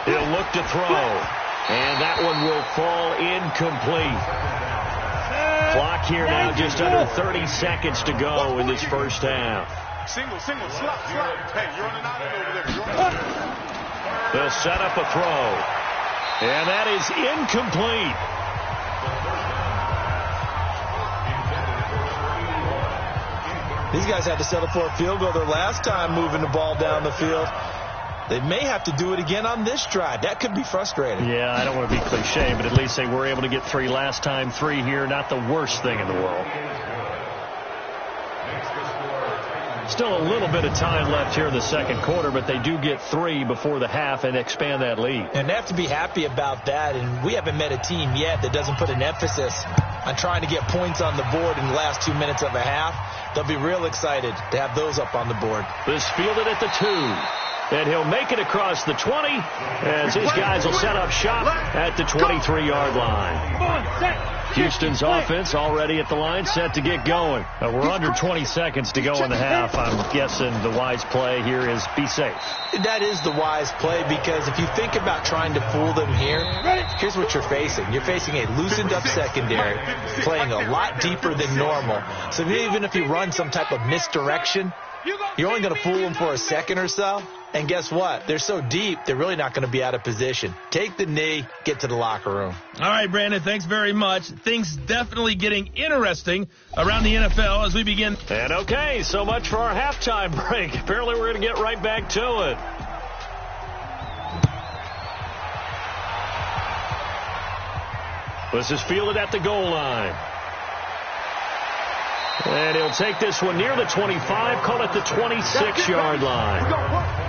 He'll look to throw. And that one will fall incomplete. Clock here now, just under 30 seconds to go in this first half. Single, slot. Hey, you're on an island over there. They'll set up a throw. And that is incomplete. These guys had to settle for a field goal their last time moving the ball down the field. They may have to do it again on this drive. That could be frustrating. Yeah, I don't want to be cliche, but at least they were able to get 3 last time. 3 here, not the worst thing in the world. Still a little bit of time left here in the second quarter, but they do get 3 before the half and expand that lead. And they have to be happy about that. And we haven't met a team yet that doesn't put an emphasis on trying to get points on the board in the last 2 minutes of a half. They'll be real excited to have those up on the board. This fielded at the 2. And he'll make it across the 20 as his guys will set up shop at the 23-yard line. Houston's offense already at the line, set to get going. We're under 20 seconds to go in the half. I'm guessing the wise play here is be safe. That is the wise play, because if you think about trying to fool them here, here's what you're facing. You're facing a loosened up secondary, playing a lot deeper than normal. So even if you run some type of misdirection, you're only going to fool them for a second or so. And guess what? They're so deep, they're really not going to be out of position. Take the knee, get to the locker room. All right, Brandon, thanks very much. Things definitely getting interesting around the NFL as we begin. And okay, so much for our halftime break. Apparently we're going to get right back to it. This is fielded at the goal line. And he'll take this one near the 25, call it the 26-yard line.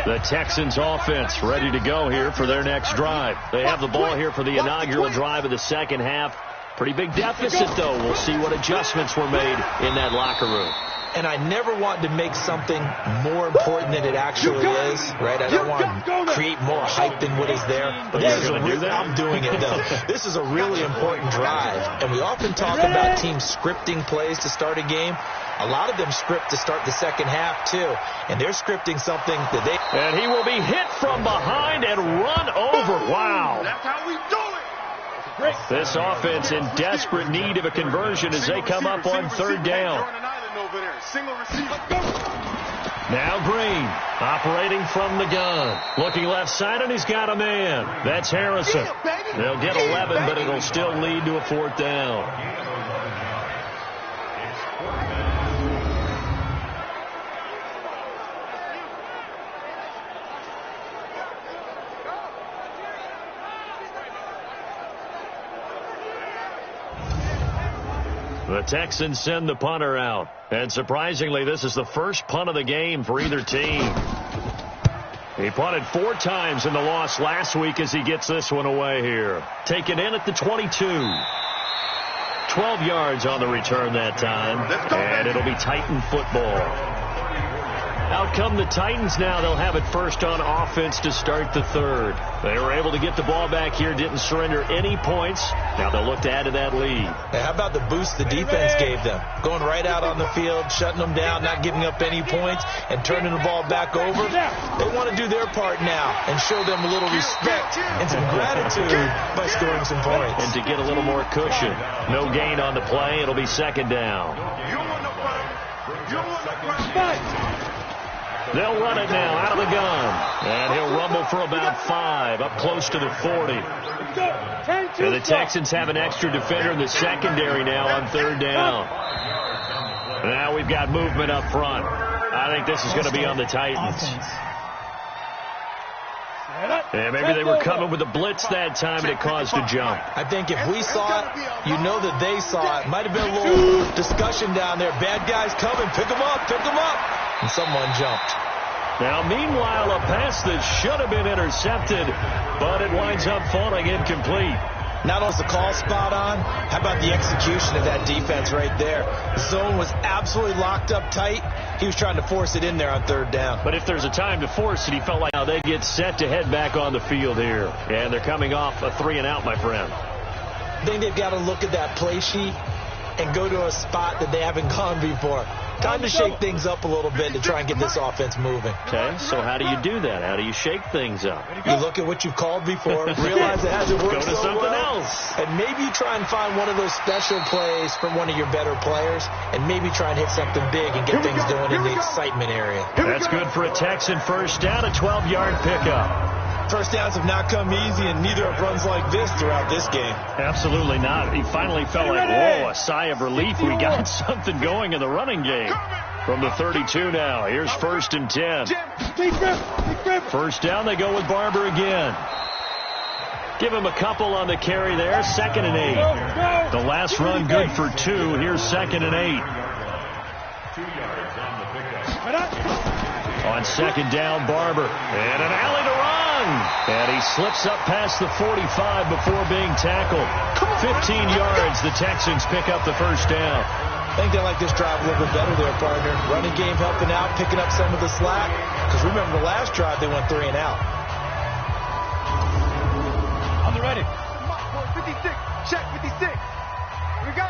The Texans offense ready to go here for their next drive. They have the ball here for the inaugural drive of the second half. Pretty big deficit, though. We'll see what adjustments were made in that locker room. And I never want to make something more important than it actually is, right? I don't want to create more hype than what is there. But I'm doing it, though. This is a really important drive. And we often talk about teams scripting plays to start a game. A lot of them script to start the second half, too. And they're scripting something that they... And he will be hit from behind and run over. Wow. That's how we do it. This offense in desperate need of a conversion as they come up on third down. Now Green operating from the gun. Looking left side, and he's got a man. That's Harrison. They'll get 11, but it'll still lead to a fourth down. The Texans send the punter out. And surprisingly, this is the first punt of the game for either team. He punted 4 times in the loss last week as he gets this one away here. Taken in at the 22. 12 yards on the return that time. And it'll be Titan football. Out come the Titans now. They'll have it first on offense to start the third. They were able to get the ball back here, didn't surrender any points. Now they'll look to add to that lead. Hey, how about the boost the defense gave them? Going right out on the field, shutting them down, not giving up any points, and turning the ball back over. They want to do their part now and show them a little respect and some gratitude by scoring some points. And to get a little more cushion. No gain on the play. It'll be second down. They'll run it now out of the gun. And he'll rumble for about 5, up close to the 40. And the Texans have an extra defender in the secondary now on third down. Now we've got movement up front. I think this is going to be on the Titans. And maybe they were coming with a blitz that time and it caused a jump. I think if we saw it, you know that they saw it. Might have been a little discussion down there. Bad guys coming. Pick them up. Pick them up. And someone jumped. Now, meanwhile, a pass that should have been intercepted, but it winds up falling incomplete. Not only was the call spot on, how about the execution of that defense right there? The zone was absolutely locked up tight. He was trying to force it in there on third down. But if there's a time to force it, he felt like now they get set to head back on the field here. And they're coming off a 3-and-out, my friend. I think they've got to look at that play sheet and go to a spot that they haven't gone before. Time to shake things up a little bit to try and get this offense moving. Okay, so how do you do that? How do you shake things up? You look at what you've called before, realize it hasn't worked Go to so something well, else. and maybe you try and find one of those special plays from one of your better players, and maybe try and hit something big and get things going in the excitement area. That's good for a Texan first down, a 12-yard pickup. First downs have not come easy, and neither have runs like this throughout this game. Absolutely not. He finally felt like, whoa, a sigh of relief. We got something going in the running game. From the 32 now, here's 1st and 10. First down, they go with Barber again. Give him a couple on the carry there, 2nd and 8. The last run good for 2. Here's 2nd and 8. On 2nd down, Barber. And an alley to run. And he slips up past the 45 before being tackled. 15 yards, the Texans pick up the first down. I think they like this drive a little bit better there, partner. Running game helping out, picking up some of the slack. Because remember the last drive, they went 3 and out. On the ready. 56. Check 56. Here we go.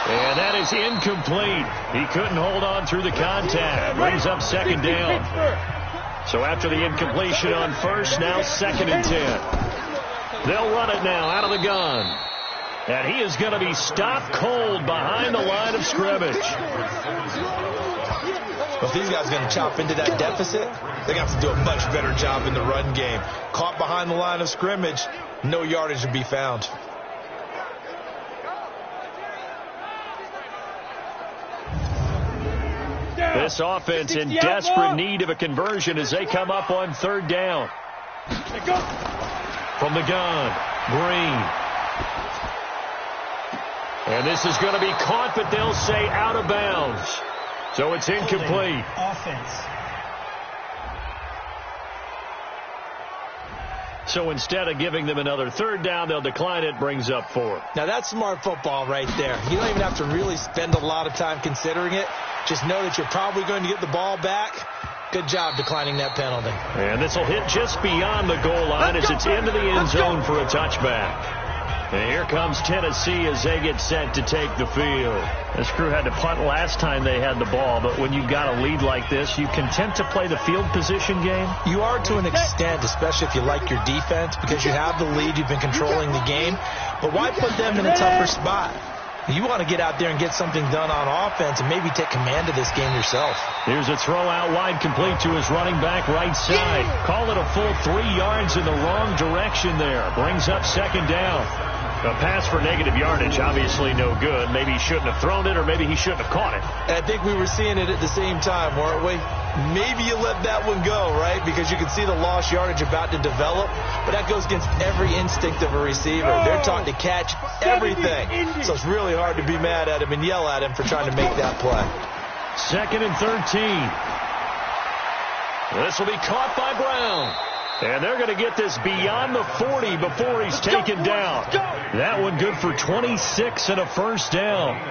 And that is incomplete. He couldn't hold on through the contact. Brings up 2nd down. So after the incompletion on first, now 2nd and 10. They'll run it now out of the gun. And he is going to be stopped cold behind the line of scrimmage. If these guys are going to chop into that deficit, they're going to have to do a much better job in the run game. Caught behind the line of scrimmage, no yardage to be found. This offense in desperate need of a conversion as they come up on 3rd down. From the gun, Green. And this is going to be caught, but they'll say out of bounds. So it's incomplete. Offense. So instead of giving them another 3rd down, they'll decline it, brings up 4. Now that's smart football right there. You don't even have to really spend a lot of time considering it. Just know that you're probably going to get the ball back. Good job declining that penalty. And this will hit just beyond the goal line as it's into the end zone for a touchback. And here comes Tennessee as they get set to take the field. This crew had to punt last time they had the ball, but when you've got a lead like this, you content to play the field position game? You are to an extent, especially if you like your defense, because you have the lead, you've been controlling the game. But why put them in a tougher spot? You want to get out there and get something done on offense and maybe take command of this game yourself. Here's a throw out wide complete to his running back right side. Call it a full 3 yards in the wrong direction there. Brings up 2nd down. A pass for negative yardage, obviously no good. Maybe he shouldn't have thrown it, or maybe he shouldn't have caught it. I think we were seeing it at the same time, weren't we? Maybe you let that one go, right? Because you can see the lost yardage about to develop. But that goes against every instinct of a receiver. They're taught to catch everything. So it's really hard to be mad at him and yell at him for trying to make that play. 2nd and 13. This will be caught by Brown. And they're going to get this beyond the 40 before he's taken down. That one good for 26 and a first down.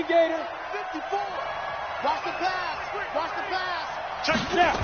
Gator, 54. Watch the pass. Watch the pass. Check it out.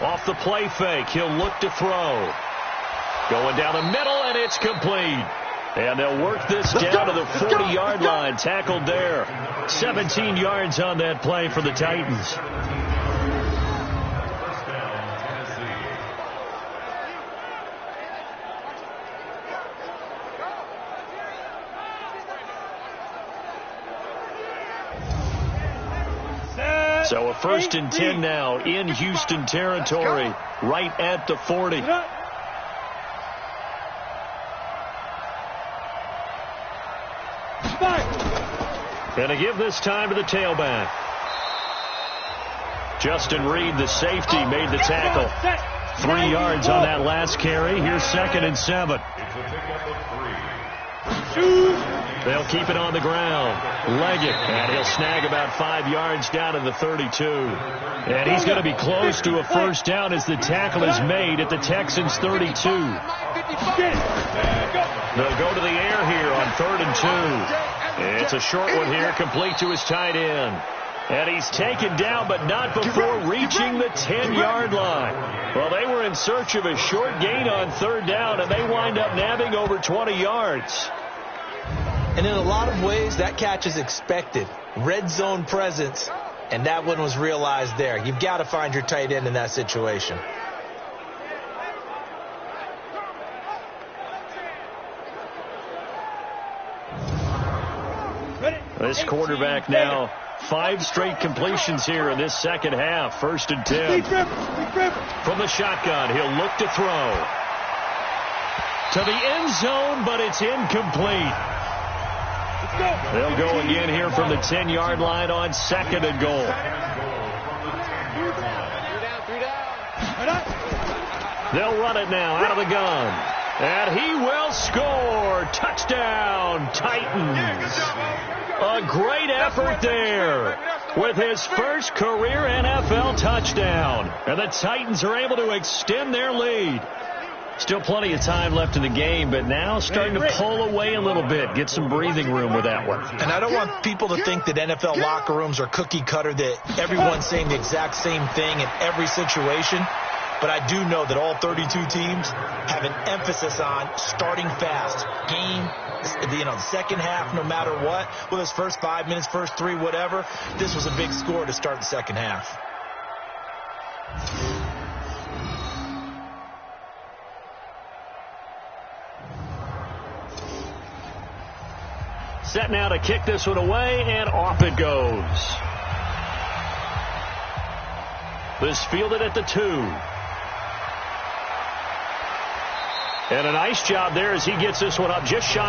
Off the play fake, he'll look to throw. Going down the middle, and it's complete. And they'll work this down to the 40-yard line. Tackled there. 17 yards on that play for the Titans. So a 1st and 10 now in Houston territory, right at the 40. Going to give this time to the tailback. Justin Reed, the safety, made the tackle. 3 yards on that last carry. Here's 2nd and 7. They'll keep it on the ground. Leggett, and he'll snag about 5 yards down to the 32. And he's going to be close to a first down as the tackle is made at the Texans' 32. They'll go to the air here on 3rd and 2. It's a short one here, complete to his tight end. And he's taken down, but not before reaching the 10-yard line. Well, they were in search of a short gain on 3rd down, and they wind up nabbing over 20 yards. And in a lot of ways, that catch is expected. Red zone presence, and that one was realized there. You've got to find your tight end in that situation. This quarterback now 5 straight completions here in this second half. 1st and 10. From the shotgun, he'll look to throw. To the end zone, but it's incomplete. They'll go again here from the 10-yard line on 2nd and goal. They'll run it now out of the gun. And he will score. Touchdown, Titans. A great effort there with his first career NFL touchdown. And the Titans are able to extend their lead. Still plenty of time left in the game, but now starting to pull away a little bit. Get some breathing room with that one. And I don't want people to think that NFL locker rooms are cookie cutter, that everyone's saying the exact same thing in every situation. But I do know that all 32 teams have an emphasis on starting fast. The second half, no matter what, whether it's first 5 minutes, first 3, whatever, this was a big score to start the second half. Set now to kick this one away, and off it goes. This fielded at the 2. And a nice job there as he gets this one up just shy